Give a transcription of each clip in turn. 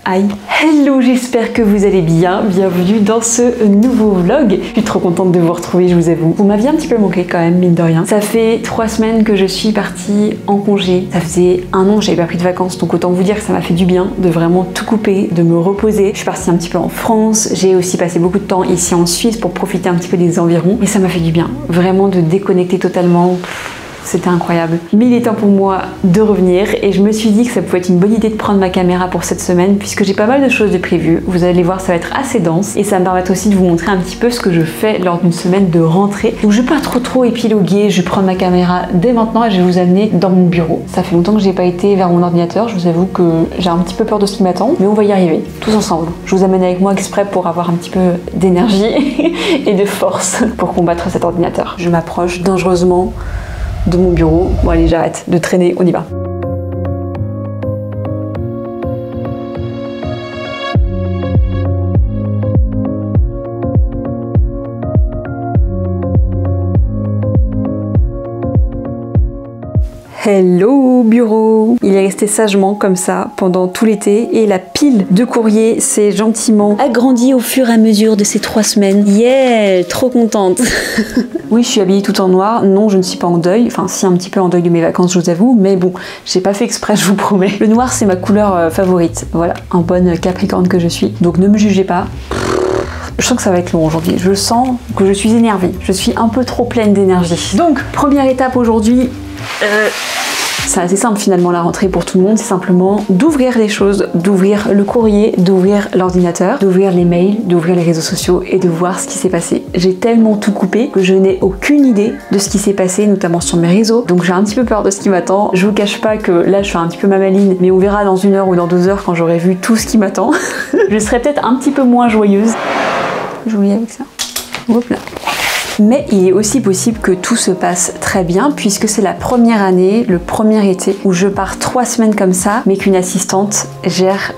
Aïe. Hello, j'espère que vous allez bien. Bienvenue dans ce nouveau vlog. Je suis trop contente de vous retrouver, je vous avoue. Vous m'aviez un petit peu manqué quand même, mine de rien. Ça fait 3 semaines que je suis partie en congé. Ça faisait 1 an que j'avais pas pris de vacances, donc autant vous dire que ça m'a fait du bien de vraiment tout couper, de me reposer. Je suis partie un petit peu en France. J'ai aussi passé beaucoup de temps ici en Suisse pour profiter un petit peu des environs. Et ça m'a fait du bien. Vraiment de déconnecter totalement. C'était incroyable. Mais il est temps pour moi de revenir et je me suis dit que ça pouvait être une bonne idée de prendre ma caméra pour cette semaine puisque j'ai pas mal de choses de prévues. Vous allez voir, ça va être assez dense et ça me permettra aussi de vous montrer un petit peu ce que je fais lors d'une semaine de rentrée. Donc je vais pas trop épiloguer, je vais prendre ma caméra dès maintenant et je vais vous amener dans mon bureau. Ça fait longtemps que j'ai pas été vers mon ordinateur, je vous avoue que j'ai un petit peu peur de ce qui m'attend, mais on va y arriver, tous ensemble. Je vous amène avec moi exprès pour avoir un petit peu d'énergie et de force pour combattre cet ordinateur. Je m'approche dangereusement de mon bureau. Bon allez, j'arrête de traîner, on y va. Hello bureau! Il est resté sagement comme ça pendant tout l'été et la pile de courrier s'est gentiment agrandie au fur et à mesure de ces 3 semaines. Yeah! Trop contente! Oui, je suis habillée tout en noir. Non, je ne suis pas en deuil. Enfin, si, un petit peu en deuil de mes vacances, je vous avoue. Mais bon, j'ai pas fait exprès, je vous promets. Le noir, c'est ma couleur favorite. Voilà, en bonne capricorne que je suis. Donc ne me jugez pas. Je sens que ça va être long aujourd'hui. Je sens que je suis énervée. Je suis un peu trop pleine d'énergie. Donc, première étape aujourd'hui. C'est assez simple finalement la rentrée pour tout le monde, c'est simplement d'ouvrir les choses, d'ouvrir le courrier, d'ouvrir l'ordinateur, d'ouvrir les mails, d'ouvrir les réseaux sociaux et de voir ce qui s'est passé. J'ai tellement tout coupé que je n'ai aucune idée de ce qui s'est passé, notamment sur mes réseaux, donc j'ai un petit peu peur de ce qui m'attend. Je vous cache pas que là je fais un petit peu ma maline, mais on verra dans 1 heure ou dans 2 heures quand j'aurai vu tout ce qui m'attend. Je serai peut-être un petit peu moins joyeuse. Je vous lis avec ça. Hop là. Mais il est aussi possible que tout se passe très bien puisque c'est la première année, le premier été où je pars 3 semaines comme ça mais qu'une assistante gère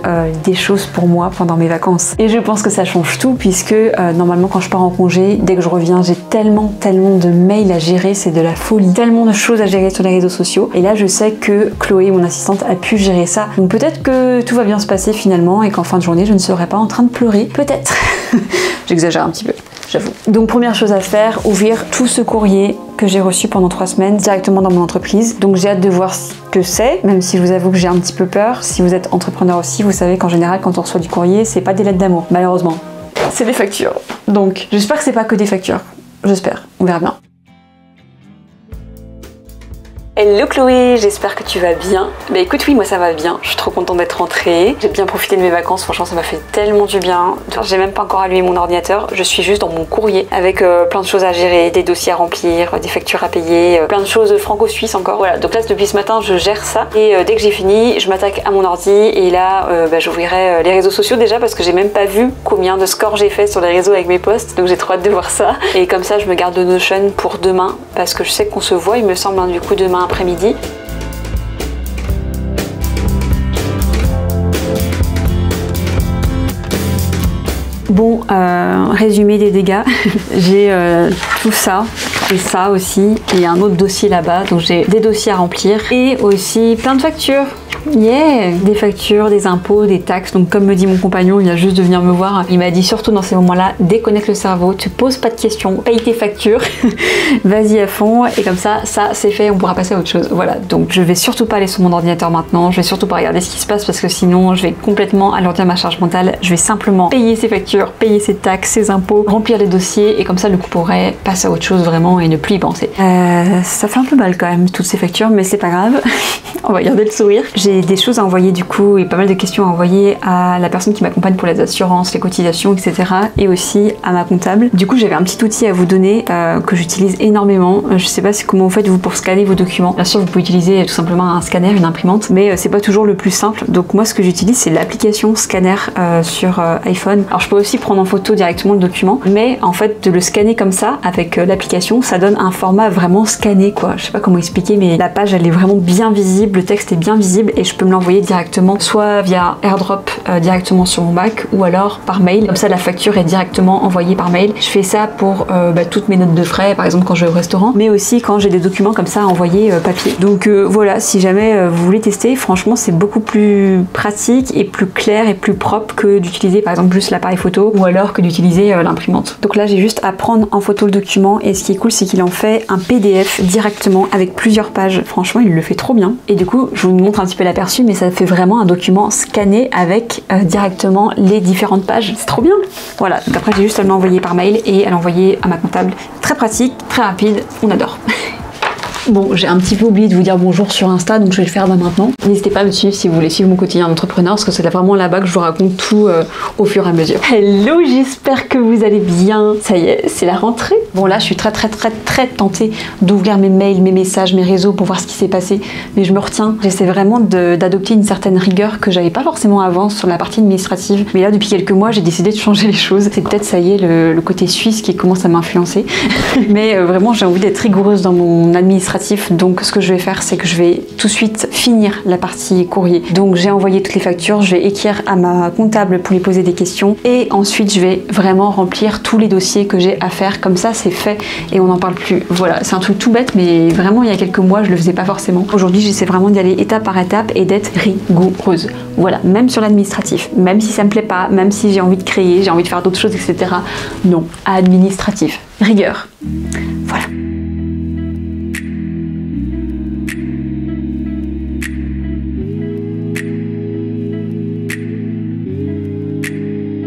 des choses pour moi pendant mes vacances. Et je pense que ça change tout puisque normalement quand je pars en congé, dès que je reviens, j'ai tellement de mails à gérer, c'est de la folie. Tellement de choses à gérer sur les réseaux sociaux. Et là je sais que Chloé, mon assistante, a pu gérer ça. Donc peut-être que tout va bien se passer finalement et qu'en fin de journée je ne serai pas en train de pleurer. Peut-être. J'exagère un petit peu. J'avoue. Donc première chose à faire, ouvrir tout ce courrier que j'ai reçu pendant 3 semaines directement dans mon entreprise. Donc j'ai hâte de voir ce que c'est, même si je vous avoue que j'ai un petit peu peur. Si vous êtes entrepreneur aussi, vous savez qu'en général quand on reçoit du courrier, c'est pas des lettres d'amour, malheureusement. C'est des factures. Donc j'espère que c'est pas que des factures. J'espère, on verra bien. Hello Chloé, j'espère que tu vas bien. Bah écoute, oui, moi ça va bien, je suis trop contente d'être rentrée. J'ai bien profité de mes vacances, franchement ça m'a fait tellement du bien. J'ai même pas encore allumé mon ordinateur, je suis juste dans mon courrier avec plein de choses à gérer, des dossiers à remplir, des factures à payer, plein de choses franco-suisses encore. Voilà, donc là depuis ce matin je gère ça et dès que j'ai fini, je m'attaque à mon ordi et là j'ouvrirai les réseaux sociaux déjà parce que j'ai même pas vu combien de scores j'ai fait sur les réseaux avec mes posts, donc j'ai trop hâte de voir ça. Et comme ça je me garde le Notion pour demain parce que je sais qu'on se voit, il me semble, du coup demain après-midi. Bon, résumé des dégâts, j'ai tout ça et ça aussi, et un autre dossier là-bas, donc j'ai des dossiers à remplir et aussi plein de factures. Yeah! Des factures, des impôts, des taxes. Donc comme me dit mon compagnon, il vient juste de venir me voir. Il m'a dit surtout dans ces moments-là, déconnecte le cerveau, te pose pas de questions, paye tes factures, vas-y à fond. Et comme ça c'est fait, on pourra passer à autre chose. Voilà, donc je vais surtout pas aller sur mon ordinateur maintenant, je vais surtout pas regarder ce qui se passe parce que sinon je vais complètement alourdir ma charge mentale. Je vais simplement payer ses factures, payer ses taxes, ses impôts, remplir les dossiers et comme ça le coup pourrait passer à autre chose vraiment et ne plus y penser. Ça fait un peu mal quand même toutes ces factures, mais c'est pas grave. On va garder le sourire. J'ai des choses à envoyer du coup et pas mal de questions à envoyer à la personne qui m'accompagne pour les assurances, les cotisations, etc. et aussi à ma comptable. Du coup j'avais un petit outil à vous donner que j'utilise énormément. Je sais pas comment vous faites vous pour scanner vos documents. Bien sûr vous pouvez utiliser tout simplement un scanner, une imprimante, mais c'est pas toujours le plus simple. Donc moi ce que j'utilise c'est l'application scanner sur iPhone. Alors je peux aussi prendre en photo directement le document, mais en fait de le scanner comme ça avec l'application, ça donne un format vraiment scanné quoi. Je sais pas comment expliquer, mais la page elle est vraiment bien visible, le texte est bien visible et et je peux me l'envoyer directement soit via AirDrop directement sur mon Mac ou alors par mail. Comme ça la facture est directement envoyée par mail. Je fais ça pour toutes mes notes de frais, par exemple quand je vais au restaurant, mais aussi quand j'ai des documents comme ça à envoyer papier. Donc voilà, si jamais vous voulez tester, franchement c'est beaucoup plus pratique et plus clair et plus propre que d'utiliser par exemple juste l'appareil photo ou alors que d'utiliser l'imprimante. Donc là j'ai juste à prendre en photo le document et ce qui est cool c'est qu'il en fait un PDF directement avec plusieurs pages. Franchement il le fait trop bien. Et du coup je vous montre un petit peu l'aperçu, mais ça fait vraiment un document scanné avec directement les différentes pages. C'est trop bien. Voilà, donc après j'ai juste à l'envoyer par mail et à l'envoyer à ma comptable. Très pratique, très rapide, on adore. Bon, j'ai un petit peu oublié de vous dire bonjour sur Insta, donc je vais le faire maintenant. N'hésitez pas à me suivre si vous voulez suivre mon quotidien d'entrepreneur, parce que c'est vraiment là-bas que je vous raconte tout au fur et à mesure. Hello, j'espère que vous allez bien. Ça y est, c'est la rentrée. Bon là, je suis très tentée d'ouvrir mes mails, mes messages, mes réseaux pour voir ce qui s'est passé, mais je me retiens. J'essaie vraiment d'adopter une certaine rigueur que j'avais pas forcément avant sur la partie administrative, mais là, depuis quelques mois, j'ai décidé de changer les choses. C'est peut-être, ça y est, le côté suisse qui commence à m'influencer, mais vraiment, j'ai envie d'être rigoureuse dans mon administration. Donc ce que je vais faire, c'est que je vais tout de suite finir la partie courrier. Donc j'ai envoyé toutes les factures, je vais écrire à ma comptable pour lui poser des questions et ensuite je vais vraiment remplir tous les dossiers que j'ai à faire. Comme ça c'est fait et on n'en parle plus. Voilà, c'est un truc tout bête, mais vraiment il y a quelques mois je le faisais pas forcément. Aujourd'hui j'essaie vraiment d'y aller étape par étape et d'être rigoureuse. Voilà, même sur l'administratif, même si ça me plaît pas, même si j'ai envie de créer, j'ai envie de faire d'autres choses, etc. Non, administratif, rigueur. Voilà.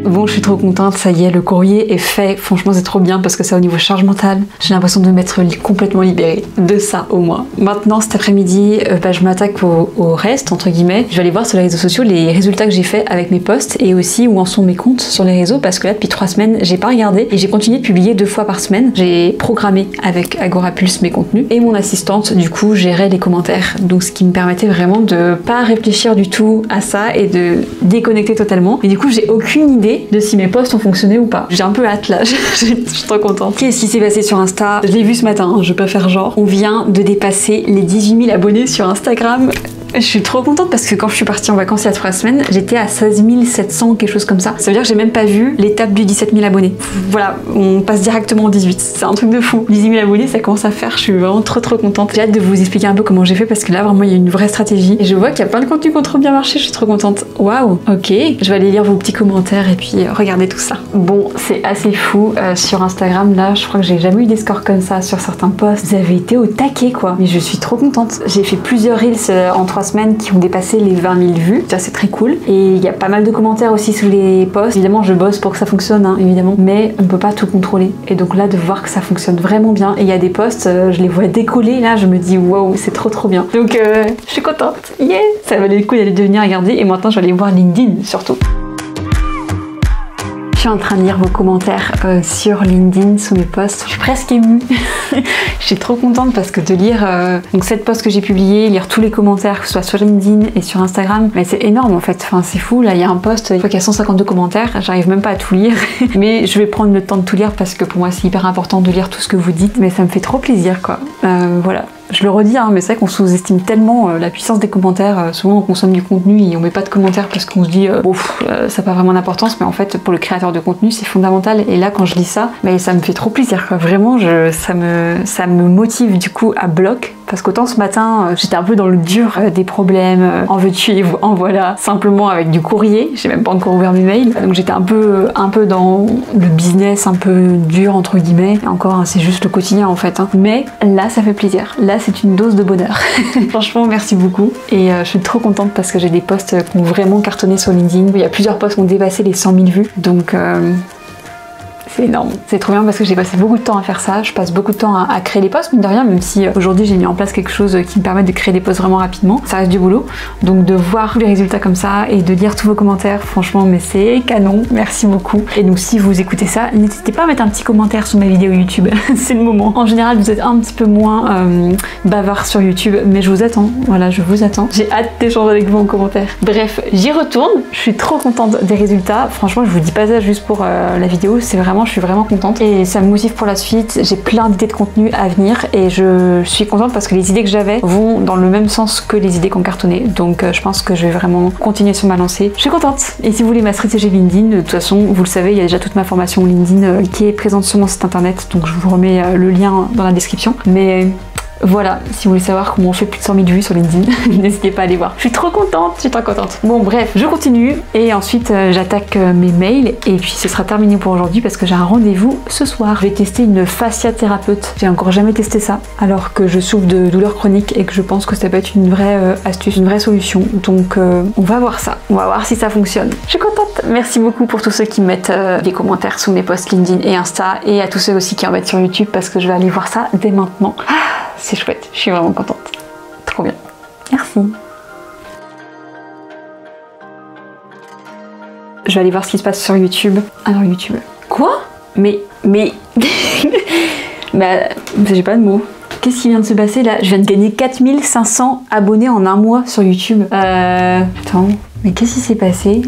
Bon, je suis trop contente, ça y est, le courrier est fait. Franchement, c'est trop bien parce que ça, au niveau charge mentale, j'ai l'impression de m'être complètement libérée de ça au moins. Maintenant, cet après-midi, je m'attaque au reste, entre guillemets. Je vais aller voir sur les réseaux sociaux les résultats que j'ai fait avec mes posts et aussi où en sont mes comptes sur les réseaux parce que là, depuis 3 semaines, j'ai pas regardé et j'ai continué de publier 2 fois par semaine. J'ai programmé avec Agorapulse mes contenus et mon assistante, du coup, gérait les commentaires. Donc, ce qui me permettait vraiment de pas réfléchir du tout à ça et de déconnecter totalement. Et du coup, j'ai aucune idée de si mes posts ont fonctionné ou pas. J'ai un peu hâte là, je suis trop contente. Qu'est-ce qui s'est passé sur Insta? Je l'ai vu ce matin, hein, je vais pas faire genre. On vient de dépasser les 18 000 abonnés sur Instagram. Je suis trop contente parce que quand je suis partie en vacances il y a 3 semaines, j'étais à 16 700, quelque chose comme ça. Ça veut dire que j'ai même pas vu l'étape du 17 000 abonnés. Voilà, on passe directement au 18. C'est un truc de fou. 18 000 abonnés, ça commence à faire. Je suis vraiment trop contente. J'ai hâte de vous expliquer un peu comment j'ai fait parce que là vraiment il y a une vraie stratégie. Et je vois qu'il y a plein de contenus qui ont trop bien marché. Je suis trop contente. Waouh, ok. Je vais aller lire vos petits commentaires et puis regarder tout ça. Bon, c'est assez fou. Sur Instagram, là, je crois que j'ai jamais eu des scores comme ça sur certains posts. Vous avez été au taquet quoi. Mais je suis trop contente. J'ai fait plusieurs reels en 3 semaines qui ont dépassé les 20 000 vues. Ça c'est très cool. Et il y a pas mal de commentaires aussi sous les posts. Évidemment je bosse pour que ça fonctionne, hein, évidemment. Mais on peut pas tout contrôler. Et donc là de voir que ça fonctionne vraiment bien. Et il y a des posts, je les vois décoller là, je me dis waouh, c'est trop bien. Donc je suis contente. Yeah, ça valait le coup d'aller venir regarder. Et maintenant je vais aller voir LinkedIn surtout. Je suis en train de lire vos commentaires sur LinkedIn sous mes posts. Je suis presque émue. Je suis trop contente parce que de lire donc cette post que j'ai publié, lire tous les commentaires, que ce soit sur LinkedIn et sur Instagram, mais c'est énorme en fait. Enfin, c'est fou. Là, il y a un post, il faut qu'il y a 152 commentaires. J'arrive même pas à tout lire, mais je vais prendre le temps de tout lire parce que pour moi, c'est hyper important de lire tout ce que vous dites. Mais ça me fait trop plaisir, quoi. Voilà. Je le redis, hein, mais c'est vrai qu'on sous-estime tellement la puissance des commentaires. Souvent on consomme du contenu et on met pas de commentaires parce qu'on se dit ça n'a pas vraiment d'importance, mais en fait pour le créateur de contenu c'est fondamental. Et là quand je lis ça, mais ça me fait trop plaisir quoi. Vraiment ça me motive du coup à bloc. Parce qu'autant ce matin, j'étais un peu dans le dur des problèmes, en veux-tu et en voilà, simplement avec du courrier, j'ai même pas encore ouvert mes mails, donc j'étais un peu dans le business un peu dur entre guillemets, et encore hein, c'est juste le quotidien en fait, hein. Mais là ça fait plaisir, là c'est une dose de bonheur. Franchement merci beaucoup, et je suis trop contente parce que j'ai des posts qui ont vraiment cartonné sur LinkedIn, il y a plusieurs posts qui ont dépassé les 100 000 vues, donc... c'est énorme. C'est trop bien parce que j'ai passé beaucoup de temps à faire ça. Je passe beaucoup de temps à créer les posts, mine de rien, même si aujourd'hui j'ai mis en place quelque chose qui me permet de créer des posts vraiment rapidement. Ça reste du boulot. Donc de voir tous les résultats comme ça et de lire tous vos commentaires, franchement, mais c'est canon. Merci beaucoup. Et donc si vous écoutez ça, n'hésitez pas à mettre un petit commentaire sous ma vidéo YouTube. C'est le moment. En général, vous êtes un petit peu moins bavard sur YouTube, mais je vous attends. Voilà, je vous attends. J'ai hâte d'échanger avec vous en commentaire. Bref, j'y retourne. Je suis trop contente des résultats. Franchement, je vous dis pas ça juste pour la vidéo. C'est vraiment vraiment, je suis vraiment contente et ça me motive pour la suite. J'ai plein d'idées de contenu à venir et je suis contente parce que les idées que j'avais vont dans le même sens que les idées qu'on cartonnait. Donc je pense que je vais vraiment continuer sur ma lancée. Je suis contente. Et si vous voulez ma stratégie LinkedIn, de toute façon, vous le savez, il y a déjà toute ma formation LinkedIn qui est présente sur mon site internet. Donc je vous remets le lien dans la description. Mais voilà, si vous voulez savoir comment on fait plus de 100 000 vues sur LinkedIn, n'hésitez pas à aller voir. Je suis trop contente, je suis trop contente. Bon bref, je continue et ensuite j'attaque mes mails et puis ce sera terminé pour aujourd'hui parce que j'ai un rendez-vous ce soir. Je vais tester une fasciathérapeute. J'ai encore jamais testé ça alors que je souffre de douleurs chroniques et que je pense que ça peut être une vraie astuce, une vraie solution. Donc on va voir ça, on va voir si ça fonctionne. Je suis contente. Merci beaucoup pour tous ceux qui mettent des commentaires sous mes posts LinkedIn et Insta et à tous ceux aussi qui en mettent sur YouTube parce que je vais aller voir ça dès maintenant. C'est chouette, je suis vraiment contente. Trop bien. Merci. Je vais aller voir ce qui se passe sur YouTube. Alors YouTube. Quoi? Mais... bah, j'ai pas de mots. Qu'est-ce qui vient de se passer là? Je viens de gagner 4500 abonnés en un mois sur YouTube. Attends, mais qu'est-ce qui s'est passé?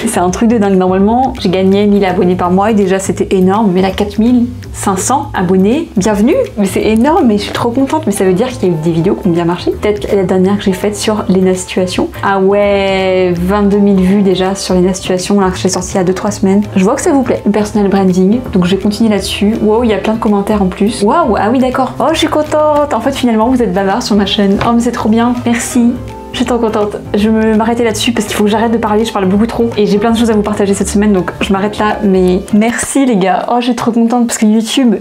C'est un truc de dingue. Normalement, j'ai gagné 1000 abonnés par mois et déjà c'était énorme. Mais là, 4500 abonnés, bienvenue! Mais c'est énorme et je suis trop contente. Mais ça veut dire qu'il y a eu des vidéos qui ont bien marché. Peut-être la dernière que j'ai faite sur Lena Situation. Ah ouais, 22 000 vues déjà sur Lena Situation, là que j'ai sorti il y a 2-3 semaines. Je vois que ça vous plaît. Le personal branding, donc je vais continuer là-dessus. Wow, il y a plein de commentaires en plus. Waouh, ah oui d'accord. Oh, je suis contente. En fait, finalement, vous êtes bavard sur ma chaîne. Oh, mais c'est trop bien. Merci. Je suis trop contente. Je vais m'arrêter là-dessus parce qu'il faut que j'arrête de parler, je parle beaucoup trop. Et j'ai plein de choses à vous partager cette semaine, donc je m'arrête là. Mais merci les gars. Oh, je suis trop contente parce que YouTube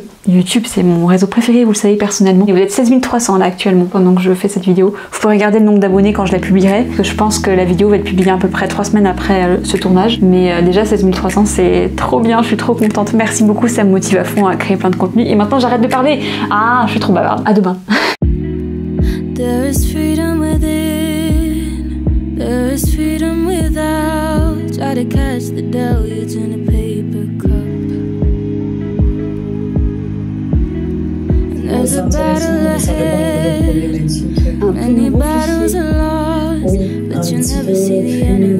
c'est mon réseau préféré, vous le savez personnellement. Et vous êtes 16 300 là actuellement pendant que je fais cette vidéo. Vous pourrez regarder le nombre d'abonnés quand je la publierai. Parce que je pense que la vidéo va être publiée à peu près 3 semaines après ce tournage. Mais déjà 16 300 c'est trop bien, je suis trop contente. Merci beaucoup, ça me motive à fond à créer plein de contenu. Et maintenant j'arrête de parler. Ah, je suis trop bavarde. À demain. There is freedom without. Try to catch the deluge in a paper cup. And there's a battle ahead. Many battles are lost, but you never see the enemy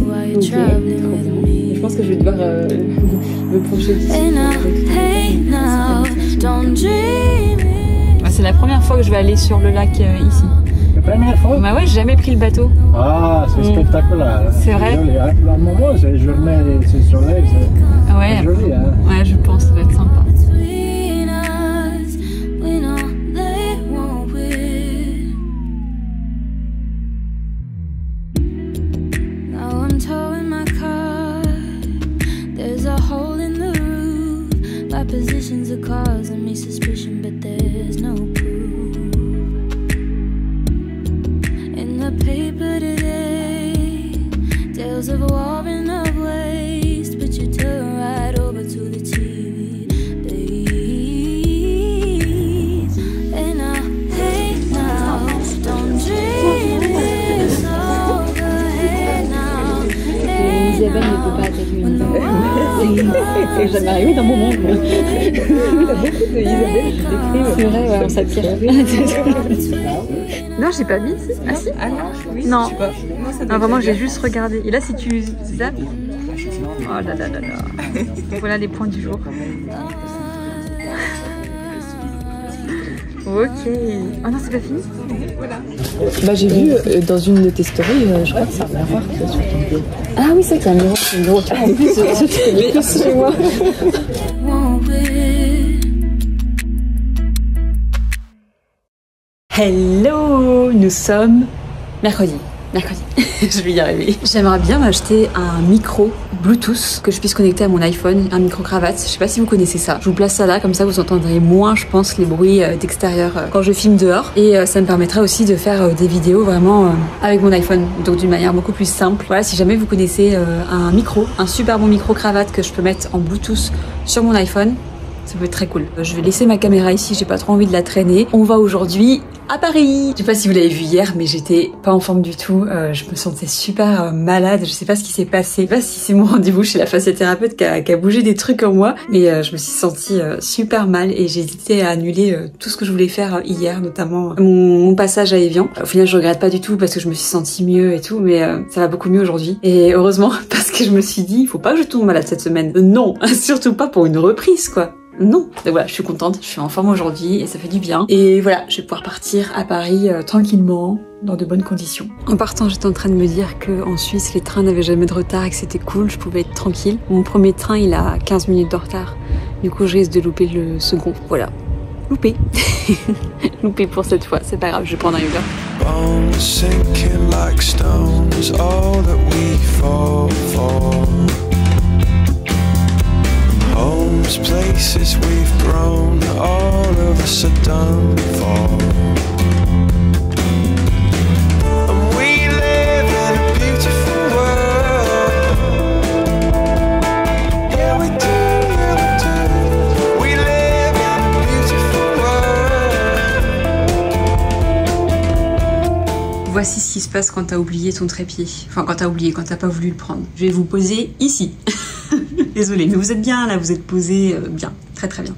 while you're traveling with me. Je pense que je vais devoir me pencher dessus. Hey now, don't dream it. C'est la première fois que je vais aller sur le lac ici. La première fois? Bah ouais, j'ai jamais pris le bateau. Ah, c'est spectaculaire. Hein. C'est vrai. Joli, hein. À un moment, c'est journée, c'est soleil, c'est joli. Hein. Ouais, je pense que ça va être sympa. Between us, we know they won't win. Now I'm towing my car. There's a hole in the roof. My positions are causing me suspicion, but there's no proof. Paper today, tales of war and of waste, but you turn right over to the TV, babe. And now, hey now, don't dream it's over, hey now, hey Isabelle ne peut pas attaquer une c'est jamais arrivé dans mon monde. Il y a beaucoup d'Isabelle qui décrivent. C'est vrai, ouais, on s'attire. Non, j'ai pas mis. Ah si? Ah non, oui, non. Je sais pas. Non, vraiment, j'ai juste regardé. Et là, si tu zappes. Oh là là là là. Voilà les points du jour. Ok. Oh non, c'est pas fini? Voilà. Bah, j'ai vu dans une de tes stories, je crois que c'est un miroir qui est sur ton dos. Ah oui, c'est vrai qu'il y a un miroir sur le dos. Ah, en plus, je connais plus chez moi. Hello, nous sommes mercredi. Je vais y arriver. J'aimerais bien m'acheter un micro Bluetooth que je puisse connecter à mon iPhone, un micro cravate. Je sais pas si vous connaissez ça. Je vous place ça là, comme ça vous entendrez moins, je pense, les bruits d'extérieur quand je filme dehors. Et ça me permettra aussi de faire des vidéos vraiment avec mon iPhone, donc d'une manière beaucoup plus simple. Voilà, si jamais vous connaissez un micro, un super bon micro cravate que je peux mettre en Bluetooth sur mon iPhone, ça peut être très cool. Je vais laisser ma caméra ici, j'ai pas trop envie de la traîner. On va aujourd'hui à Paris. Je sais pas si vous l'avez vu hier, mais j'étais pas en forme du tout. Je me sentais super malade. Je sais pas ce qui s'est passé. Je sais pas si c'est mon rendez-vous chez la fasciothérapeute qui a bougé des trucs en moi, mais je me suis sentie super mal et j'ai hésité à annuler tout ce que je voulais faire hier, notamment mon passage à Evian. Au final, je regrette pas du tout parce que je me suis sentie mieux et tout, mais ça va beaucoup mieux aujourd'hui. Et heureusement, parce que je me suis dit, il faut pas que je tombe malade cette semaine. Non, surtout pas pour une reprise, quoi. Non. Donc voilà, je suis contente, je suis en forme aujourd'hui et ça fait du bien. Et voilà, je vais pouvoir partir à Paris tranquillement, dans de bonnes conditions. En partant, j'étais en train de me dire qu'en Suisse, les trains n'avaient jamais de retard et que c'était cool, je pouvais être tranquille. Mon premier train, il a 15 minutes de retard. Du coup, je risque de louper le second. Voilà. Loupé. Loupé pour cette fois, c'est pas grave, je vais prendre un Uber. Bones sinking like stones, all that we fall for. Homes, places we've grown, all of us are done for. And we live in a beautiful world. Yeah, we do, yeah, we do. We live in a beautiful world. Voici ce qui se passe quand t'as oublié ton trépied. Enfin, quand t'as pas voulu le prendre. Je vais vous poser ici. Désolée, mais vous êtes bien là, vous êtes posé bien, très très bien.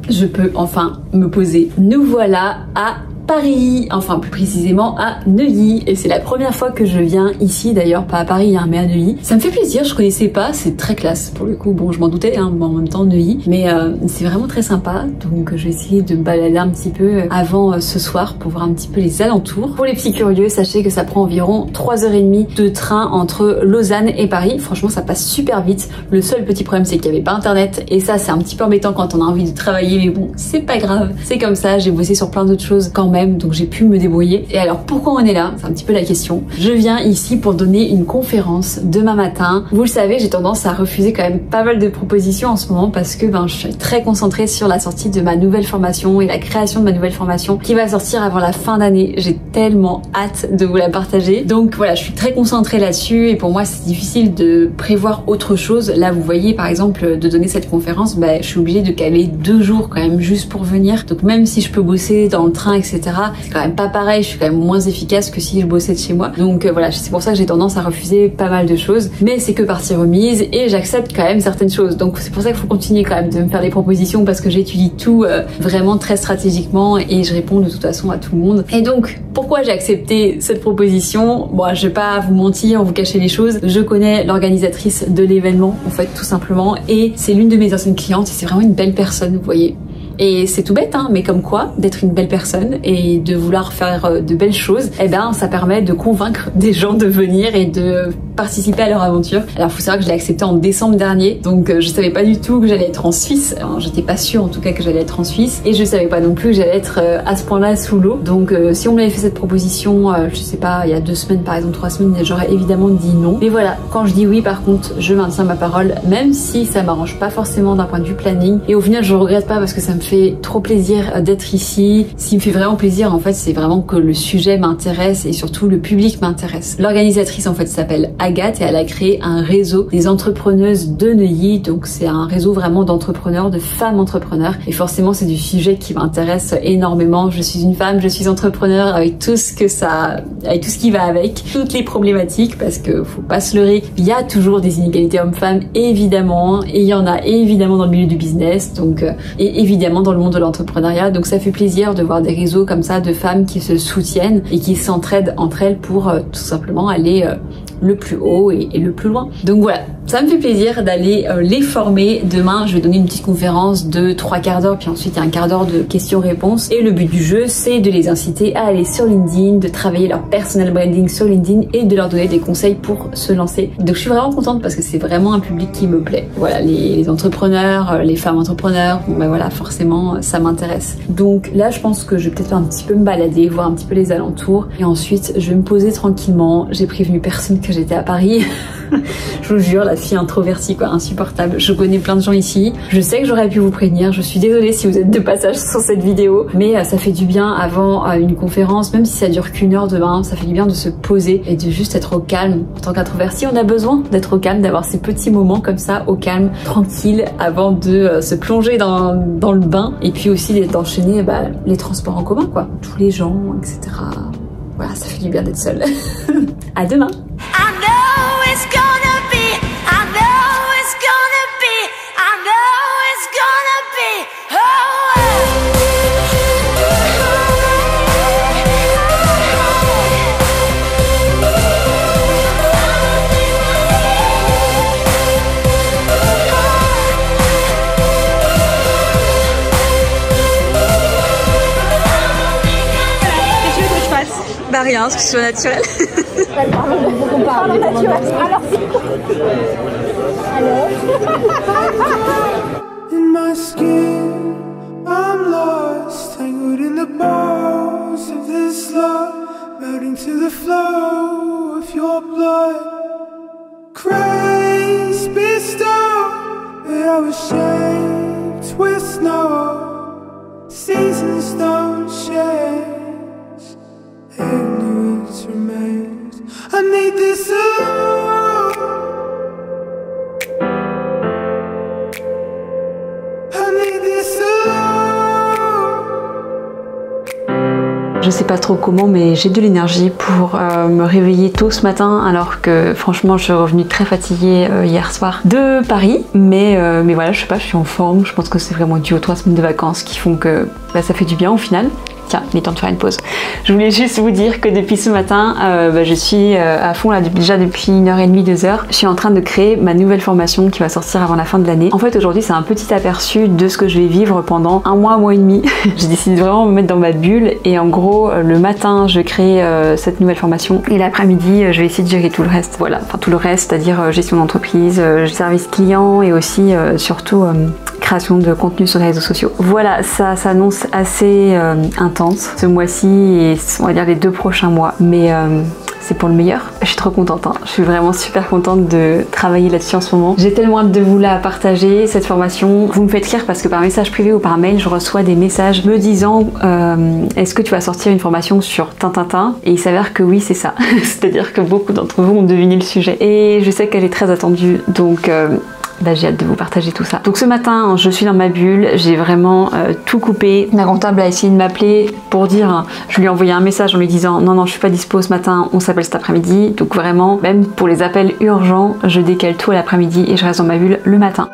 Je peux enfin me poser. Nous voilà à Paris, enfin plus précisément à Neuilly, et c'est la première fois que je viens ici, d'ailleurs pas à Paris hein, mais à Neuilly. Ça me fait plaisir, je connaissais pas, c'est très classe pour le coup, bon je m'en doutais hein, en même temps Neuilly, mais c'est vraiment très sympa, donc je vais essayer de me balader un petit peu avant ce soir pour voir un petit peu les alentours. Pour les petits curieux, sachez que ça prend environ 3h30 de train entre Lausanne et Paris, franchement ça passe super vite. Le seul petit problème c'est qu'il n'y avait pas internet, et ça c'est un petit peu embêtant quand on a envie de travailler, mais bon c'est pas grave, c'est comme ça, j'ai bossé sur plein d'autres choses quand même, donc j'ai pu me débrouiller. Et alors pourquoi on est là? C'est un petit peu la question. Je viens ici pour donner une conférence demain matin. Vous le savez, j'ai tendance à refuser quand même pas mal de propositions en ce moment parce que je suis très concentrée sur la sortie de ma nouvelle formation et la création de ma nouvelle formation qui va sortir avant la fin d'année. J'ai tellement hâte de vous la partager. Donc voilà, je suis très concentrée là-dessus et pour moi c'est difficile de prévoir autre chose. Là vous voyez par exemple de donner cette conférence, je suis obligée de caler 2 jours quand même juste pour venir. Donc même si je peux bosser dans le train etc, c'est quand même pas pareil, je suis quand même moins efficace que si je bossais de chez moi. Donc voilà, c'est pour ça que j'ai tendance à refuser pas mal de choses, mais c'est que partie remise et j'accepte quand même certaines choses. Donc c'est pour ça qu'il faut continuer quand même de me faire des propositions parce que j'étudie tout vraiment très stratégiquement et je réponds de toute façon à tout le monde. Et donc pourquoi j'ai accepté cette proposition? Bon, je vais pas vous mentir, vous cacher les choses, je connais l'organisatrice de l'événement en fait tout simplement et c'est l'une de mes anciennes clientes et c'est vraiment une belle personne, vous voyez. Et c'est tout bête, hein, mais comme quoi, d'être une belle personne et de vouloir faire de belles choses, ça permet de convaincre des gens de venir et de participer à leur aventure. Alors, faut savoir que je l'ai accepté en décembre dernier, donc je savais pas du tout que j'allais être en Suisse. J'étais pas sûre en tout cas que j'allais être en Suisse, et je savais pas non plus que j'allais être à ce point-là sous l'eau. Donc, si on m'avait fait cette proposition, je sais pas, il y a 2 semaines par exemple, 3 semaines, j'aurais évidemment dit non. Mais voilà, quand je dis oui, par contre, je maintiens ma parole, même si ça m'arrange pas forcément d'un point de vue planning. Et au final, je regrette pas parce que ça me fait trop plaisir d'être ici. Ce qui me fait vraiment plaisir en fait, c'est vraiment que le sujet m'intéresse et surtout le public m'intéresse. L'organisatrice en fait s'appelle Agathe et elle a créé un réseau des entrepreneuses de Neuilly. Donc c'est un réseau vraiment d'entrepreneurs, de femmes entrepreneurs. Et forcément c'est du sujet qui m'intéresse énormément. Je suis une femme, je suis entrepreneur avec tout ce que ça, avec tout ce qui va avec, toutes les problématiques parce que faut pas se leurrer. Il y a toujours des inégalités hommes-femmes évidemment et il y en a évidemment dans le milieu du business donc et évidemment dans le monde de l'entrepreneuriat, donc ça fait plaisir de voir des réseaux comme ça de femmes qui se soutiennent et qui s'entraident entre elles pour tout simplement aller le plus haut et le plus loin. Donc voilà, ça me fait plaisir d'aller les former. Demain, je vais donner une petite conférence de 3/4 d'heure, puis ensuite il y a un quart d'heure de questions-réponses. Et le but du jeu, c'est de les inciter à aller sur LinkedIn, de travailler leur personal branding sur LinkedIn et de leur donner des conseils pour se lancer. Donc je suis vraiment contente parce que c'est vraiment un public qui me plaît. Voilà, les entrepreneurs, les femmes entrepreneurs, voilà, forcément, ça m'intéresse. Donc là, je pense que je vais peut-être un petit peu me balader, voir un petit peu les alentours. Et ensuite, je vais me poser tranquillement. J'ai prévenu personne que j'étais à Paris. Je vous jure, la fille introvertie quoi, insupportable. Je connais plein de gens ici. Je sais que j'aurais pu vous prévenir. Je suis désolée si vous êtes de passage sur cette vidéo, mais ça fait du bien avant une conférence, même si ça dure qu'une heure demain, ça fait du bien de se poser et de juste être au calme. En tant qu'introverti, on a besoin d'être au calme, d'avoir ces petits moments comme ça, au calme, tranquille, avant de se plonger dans le bain, et puis aussi d'enchaîner les transports en commun quoi, tous les gens, etc. Voilà, ça fait du bien d'être seule. À demain. Bah rien, parce que je suis naturelle. On parle naturel. Alors, In my skin, I'm lost, tangled in the bars of this love, melting to the flow of your blood. Crispy stone, where I was shaped with snow. Seasons don't change. Ignorance remains. I need this alone. I need this alone. Je sais pas trop comment, mais j'ai de l'énergie pour me réveiller tôt ce matin, alors que franchement je suis revenue très fatiguée hier soir de Paris, mais voilà, je sais pas, je suis en forme. Je pense que c'est vraiment dû aux 3 semaines de vacances qui font que ça fait du bien au final. Tiens, il est temps de faire une pause. Je voulais juste vous dire que depuis ce matin, je suis à fond là, déjà depuis 1h30, 2h. Je suis en train de créer ma nouvelle formation qui va sortir avant la fin de l'année. En fait, aujourd'hui, c'est un petit aperçu de ce que je vais vivre pendant un mois et demi. J'ai décidé de vraiment me mettre dans ma bulle et en gros, le matin, je crée cette nouvelle formation et l'après-midi, je vais essayer de gérer tout le reste. Voilà, enfin tout le reste, c'est-à-dire gestion d'entreprise, service client et aussi surtout création de contenu sur les réseaux sociaux. Voilà, ça s'annonce assez intense ce mois-ci et on va dire les 2 prochains mois, mais c'est pour le meilleur. Je suis trop contente, hein. Je suis vraiment super contente de travailler là-dessus en ce moment. J'ai tellement hâte de vous la partager, cette formation. Vous me faites rire parce que par message privé ou par mail, je reçois des messages me disant est-ce que tu vas sortir une formation sur Tintintin? Et il s'avère que oui, c'est ça. C'est-à-dire que beaucoup d'entre vous ont deviné le sujet. Et je sais qu'elle est très attendue, donc j'ai hâte de vous partager tout ça. Donc ce matin, je suis dans ma bulle, j'ai vraiment tout coupé. Ma comptable a essayé de m'appeler pour dire, je lui ai envoyé un message en lui disant non, je suis pas dispo ce matin, on s'appelle cet après-midi. Donc vraiment, même pour les appels urgents, je décale tout à l'après-midi et je reste dans ma bulle le matin.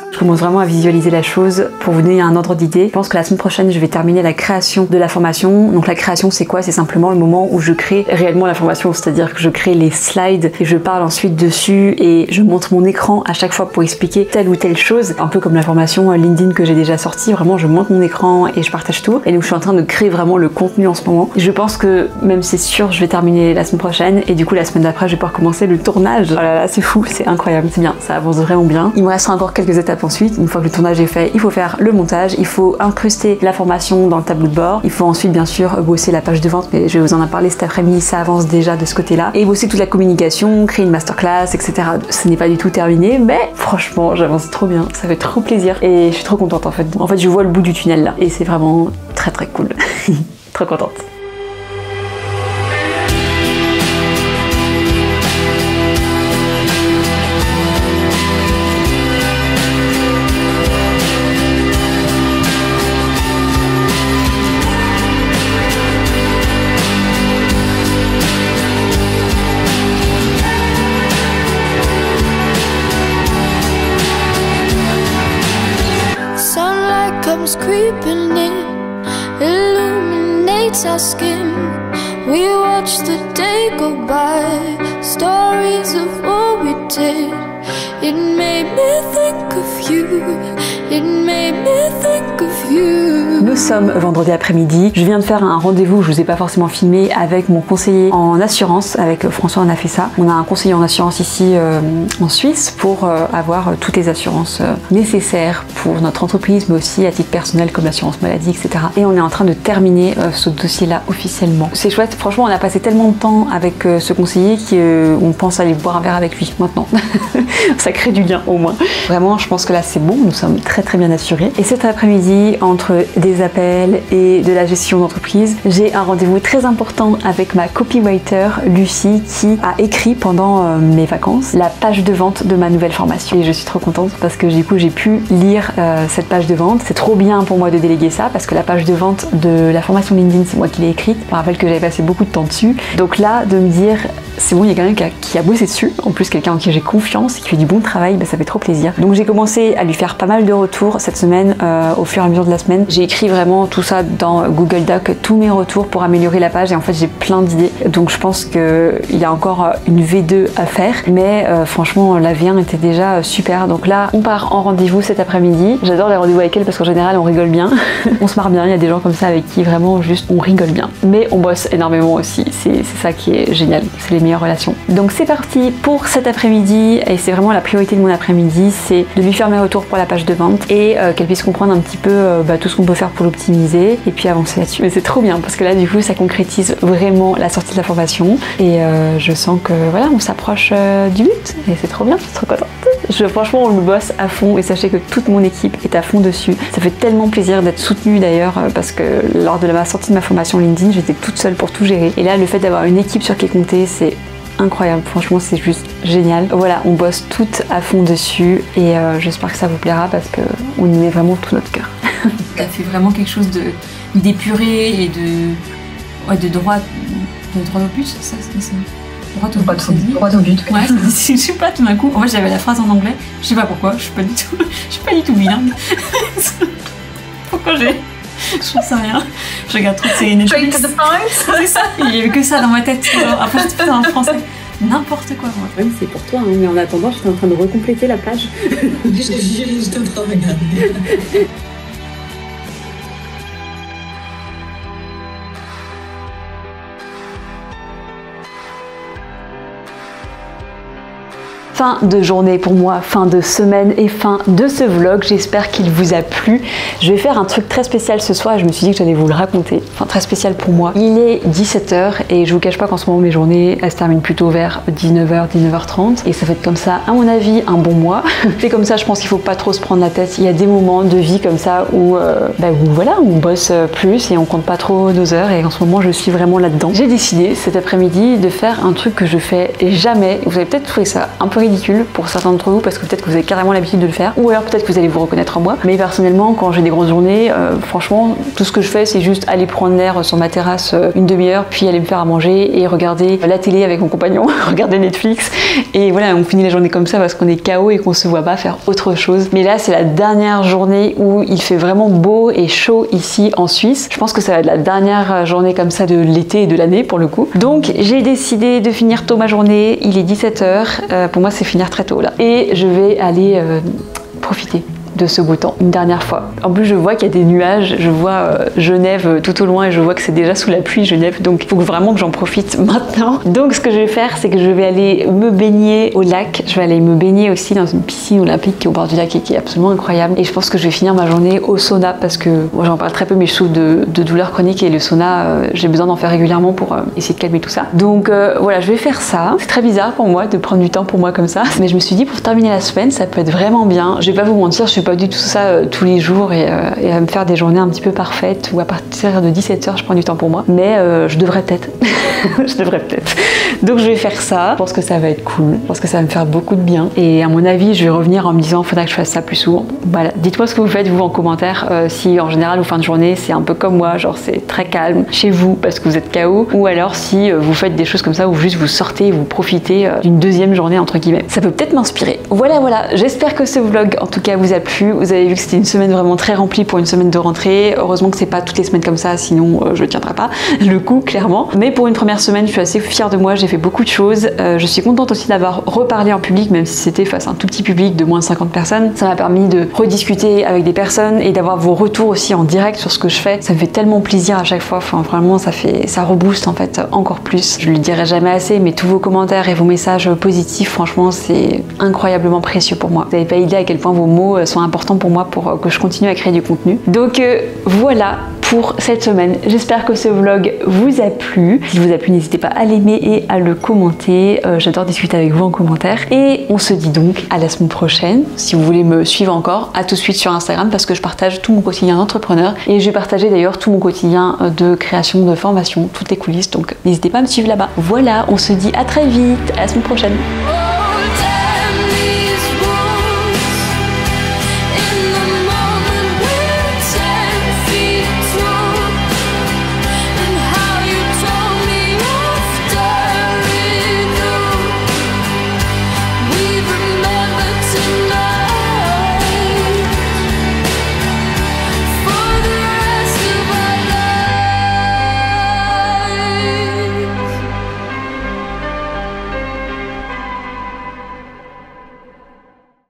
Je commence vraiment à visualiser la chose pour vous donner un ordre d'idée. Je pense que la semaine prochaine, je vais terminer la création de la formation. Donc la création, c'est quoi? C'est simplement le moment où je crée réellement la formation, c'est-à-dire que je crée les slides et je parle ensuite dessus et je montre mon écran à chaque fois pour expliquer telle ou telle chose. Un peu comme la formation LinkedIn que j'ai déjà sortie, vraiment je monte mon écran et je partage tout. Et donc je suis en train de créer vraiment le contenu en ce moment. Je pense que même c'est sûr, je vais terminer la semaine prochaine et du coup la semaine d'après, je vais pouvoir commencer le tournage. Oh là là, c'est fou, c'est incroyable, c'est bien, ça avance vraiment bien. Il me restera encore quelques étapes ensuite. Une fois que le tournage est fait, il faut faire le montage, il faut incruster la formation dans le tableau de bord, il faut ensuite bien sûr bosser la page de vente, mais je vais vous en parler cet après-midi, ça avance déjà de ce côté-là, et bosser toute la communication, créer une masterclass, etc. Ce n'est pas du tout terminé, mais franchement j'avance trop bien, ça fait trop plaisir et je suis trop contente en fait. En fait je vois le bout du tunnel là et c'est vraiment très très cool. Trop contente. Comes creeping in, illuminates our skin. We watch the day go by, stories of what we did. It made me think of you, it made me think of you. Nous sommes vendredi après-midi. Je viens de faire un rendez-vous, je vous ai pas forcément filmé, avec mon conseiller en assurance. Avec François, on a fait ça. On a un conseiller en assurance ici en Suisse pour avoir toutes les assurances nécessaires pour notre entreprise, mais aussi à titre personnel comme l'assurance maladie, etc. Et on est en train de terminer ce dossier-là officiellement. C'est chouette, franchement, on a passé tellement de temps avec ce conseiller qu'on pense aller boire un verre avec lui maintenant. Ça crée du lien au moins. Vraiment, je pense que là c'est bon, nous sommes très très bien assurés. Et cet après-midi, entre des appels et de la gestion d'entreprise, j'ai un rendez-vous très important avec ma copywriter Lucie qui a écrit pendant mes vacances la page de vente de ma nouvelle formation. Et je suis trop contente parce que du coup j'ai pu lire cette page de vente. C'est trop bien pour moi de déléguer ça parce que la page de vente de la formation LinkedIn, c'est moi qui l'ai écrite. Je me rappelle que j'avais passé beaucoup de temps dessus. Donc là, de me dire c'est bon, il y a quelqu'un qui a bossé dessus, en plus quelqu'un en qui j'ai confiance et qui fait du bon travail, bah, ça fait trop plaisir. Donc j'ai commencé à lui faire pas mal de retours cette semaine, au fur et à mesure de la semaine. J'ai écrit vraiment tout ça dans Google Doc, tous mes retours pour améliorer la page et en fait j'ai plein d'idées. Donc je pense qu'il y a encore une V2 à faire, mais franchement la V1 était déjà super. Donc là on part en rendez-vous cet après-midi. J'adore les rendez-vous avec elle parce qu'en général on rigole bien, on se marre bien, il y a des gens comme ça avec qui vraiment juste on rigole bien. Mais on bosse énormément aussi, c'est ça qui est génial, c'est les meilleures relations. Donc c'est parti pour cet après-midi et c'est vraiment la priorité de mon après-midi, c'est de lui faire mes retours pour la page de vente et qu'elle puisse comprendre un petit peu tout ce qu'on peut faire pour l'optimiser et puis avancer là-dessus. Mais c'est trop bien parce que là du coup ça concrétise vraiment la sortie de la formation et je sens que voilà on s'approche du but et c'est trop bien, je suis trop contente. Franchement on le bosse à fond et sachez que toute mon équipe est à fond dessus. Ça fait tellement plaisir d'être soutenue d'ailleurs parce que lors de la sortie de ma formation LinkedIn j'étais toute seule pour tout gérer et là le fait d'avoir une équipe sur qui compter c'est incroyable, franchement c'est juste génial. Voilà, on bosse toutes à fond dessus et j'espère que ça vous plaira parce qu'on y met vraiment tout notre cœur. Ça fait vraiment quelque chose d'épuré et de droit au but, ça c'est droit au but. Ouais, je sais pas tout d'un coup. En fait j'avais la phrase en anglais, je sais pas pourquoi, je suis pas du tout bilingue. Pourquoi j'en sais rien. Je regarde trop de séries Netflix. C'est ça, il y avait que ça dans ma tête. Après, je te fais en français. N'importe quoi, moi. Oui, c'est pour toi, hein, mais en attendant, j'étais en train de recompléter la page. J'étais en train de regarder. Fin de journée pour moi, fin de semaine et fin de ce vlog. J'espère qu'il vous a plu. Je vais faire un truc très spécial ce soir et je me suis dit que j'allais vous le raconter. Enfin, très spécial pour moi. Il est 17h et je vous cache pas qu'en ce moment mes journées elles se terminent plutôt vers 19h, 19h30 et ça fait comme ça, à mon avis, un bon mois. C'est comme ça, je pense qu'il faut pas trop se prendre la tête. Il y a des moments de vie comme ça où, voilà, on bosse plus et on compte pas trop nos heures et en ce moment je suis vraiment là-dedans. J'ai décidé cet après-midi de faire un truc que je fais jamais. Vous avez peut-être trouvé ça un peu ridicule pour certains d'entre vous parce que peut-être que vous avez carrément l'habitude de le faire ou alors peut-être que vous allez vous reconnaître en moi, mais personnellement quand j'ai des grosses journées franchement tout ce que je fais c'est juste aller prendre l'air sur ma terrasse une demi-heure puis aller me faire à manger et regarder la télé avec mon compagnon, regarder Netflix et voilà on finit la journée comme ça parce qu'on est KO et qu'on se voit pas faire autre chose. Mais là c'est la dernière journée où il fait vraiment beau et chaud ici en Suisse. Je pense que ça va être la dernière journée comme ça de l'été et de l'année pour le coup. Donc j'ai décidé de finir tôt ma journée, il est 17h, pour moi c'est finir très tôt là. Et je vais aller profiter de ce beau temps une dernière fois. En plus je vois qu'il y a des nuages, je vois Genève tout au loin et je vois que c'est déjà sous la pluie Genève, donc il faut vraiment que j'en profite maintenant. Donc ce que je vais faire c'est que je vais aller me baigner au lac, je vais aller me baigner aussi dans une piscine olympique qui est au bord du lac et qui est absolument incroyable et je pense que je vais finir ma journée au sauna parce que moi j'en parle très peu mais je souffre de douleurs chroniques et le sauna j'ai besoin d'en faire régulièrement pour essayer de calmer tout ça. Donc voilà je vais faire ça. C'est très bizarre pour moi de prendre du temps pour moi comme ça mais je me suis dit pour terminer la semaine ça peut être vraiment bien. Je vais pas vous mentir, je suis pas du tout ça tous les jours et à me faire des journées un petit peu parfaites où à partir de 17h je prends du temps pour moi mais je devrais peut-être je devrais peut-être donc je vais faire ça. Je pense que ça va être cool, je pense que ça va me faire beaucoup de bien et à mon avis je vais revenir en me disant faudra que je fasse ça plus souvent. Voilà, dites-moi ce que vous faites vous en commentaire si en général aux fins de journée c'est un peu comme moi, genre c'est très calme chez vous parce que vous êtes KO ou alors si vous faites des choses comme ça où juste vous sortez et vous profitez d'une deuxième journée entre guillemets. Ça peut peut-être m'inspirer. Voilà, j'espère que ce vlog en tout cas vous a plu. plu. Vous avez vu que c'était une semaine vraiment très remplie pour une semaine de rentrée. Heureusement que c'est pas toutes les semaines comme ça, sinon je tiendrai pas le coup clairement. Mais pour une première semaine, je suis assez fière de moi, j'ai fait beaucoup de choses. Je suis contente aussi d'avoir reparlé en public, même si c'était face à un tout petit public de moins de 50 personnes. Ça m'a permis de rediscuter avec des personnes et d'avoir vos retours aussi en direct sur ce que je fais. Ça me fait tellement plaisir à chaque fois. Enfin, vraiment, ça rebooste en fait encore plus. Je le dirai jamais assez, mais tous vos commentaires et vos messages positifs, franchement, c'est incroyablement précieux pour moi. Vous n'avez pas idée à quel point vos mots sont importants pour moi pour que je continue à créer du contenu. Donc voilà pour cette semaine. J'espère que ce vlog vous a plu. S'il vous a plu, n'hésitez pas à l'aimer et à le commenter. J'adore discuter avec vous en commentaire. Et on se dit donc à la semaine prochaine. Si vous voulez me suivre encore, à tout de suite sur Instagram parce que je partage tout mon quotidien d'entrepreneur et je vais partager d'ailleurs tout mon quotidien de création, de formation, toutes les coulisses. Donc n'hésitez pas à me suivre là-bas. Voilà, on se dit à très vite, à la semaine prochaine.